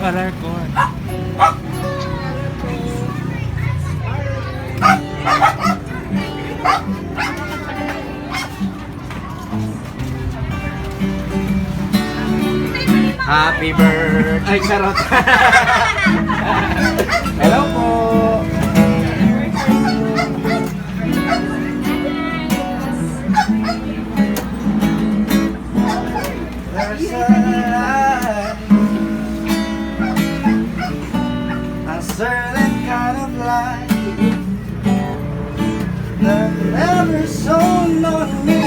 Karakon. Happy birthday! Ay, charot! Hello po! There's a certain kind of light that never shone on me.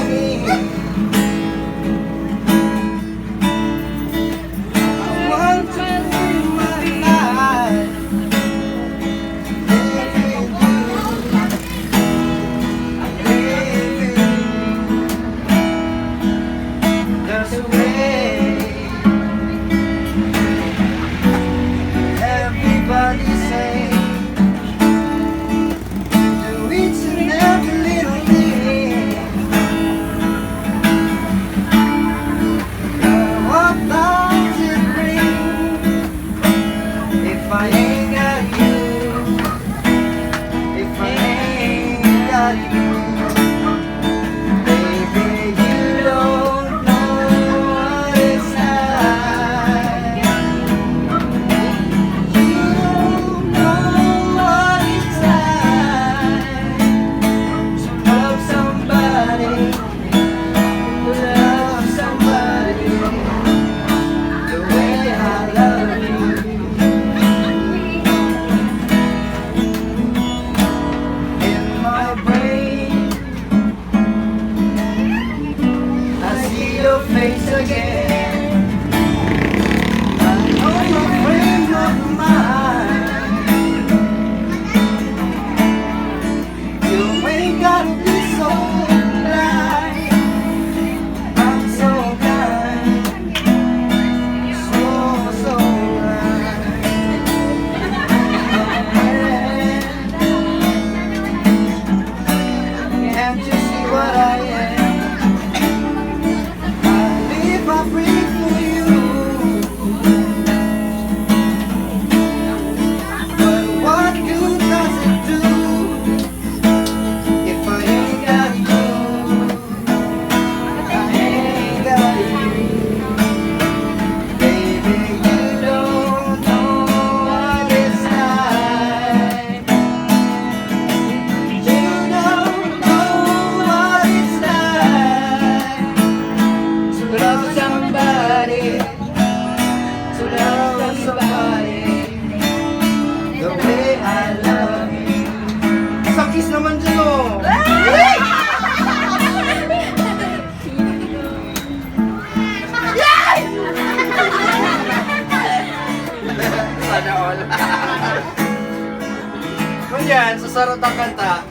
Kung yan, sasarot ang kanta,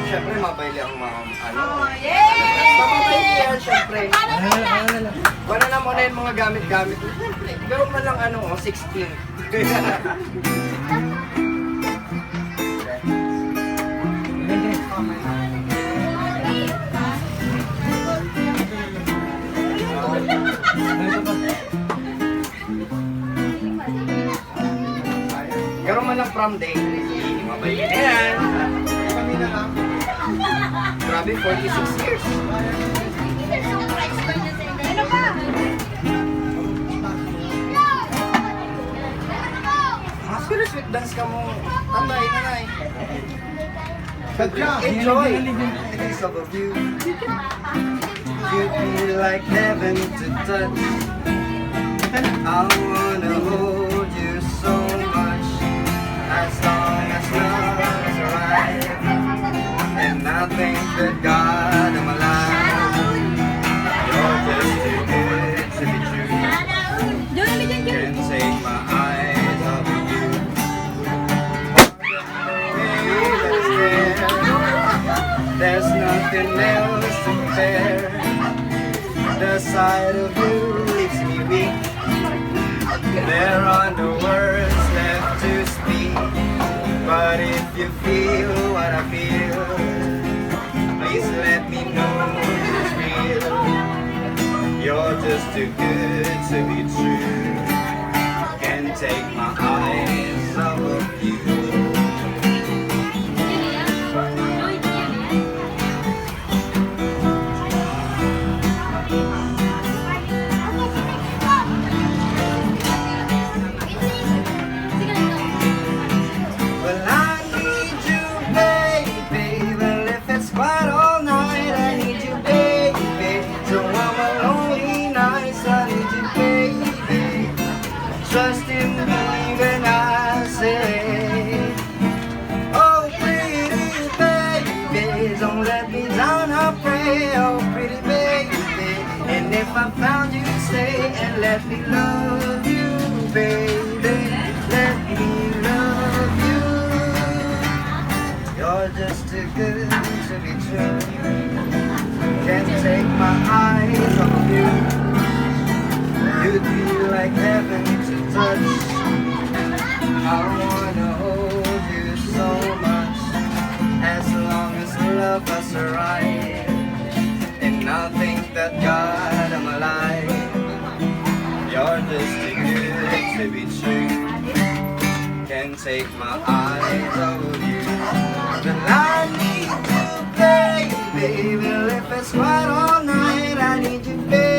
syempre mabayli ang mga ano. Mabayli yan, syempre. Wala na muna yung mga gamit-gamit. Pero man lang ano, 16. Pero man lang prom day, mabayli na yan. Grabe, 46 years. Ano ba? Mas sweet dance ka mo. Tatay, nanay. Enjoy. Piece of a view. You'd be like heaven to touch. I wanna hold you so much. As long as love's alive. And I think that God, I'm alive. You're just too good to be true. Can't take my eyes off of you. There's nothing else to compare. The sight of you leaves me weak. There are no words left to speak. But if you feel what I feel, please let me know it's real. You're just too good to be true. Can't take I found you, stay and let me love you, baby. Let me love you. You're just too good to be true. Can't take my eyes off you. You'd be like heaven to touch. I wanna hold you so much. As long as love us right. And I think that God, I'm alive. You're just too good to be true. Can't take my eyes off you. But I need you, baby. If it's right all night, I need you, baby.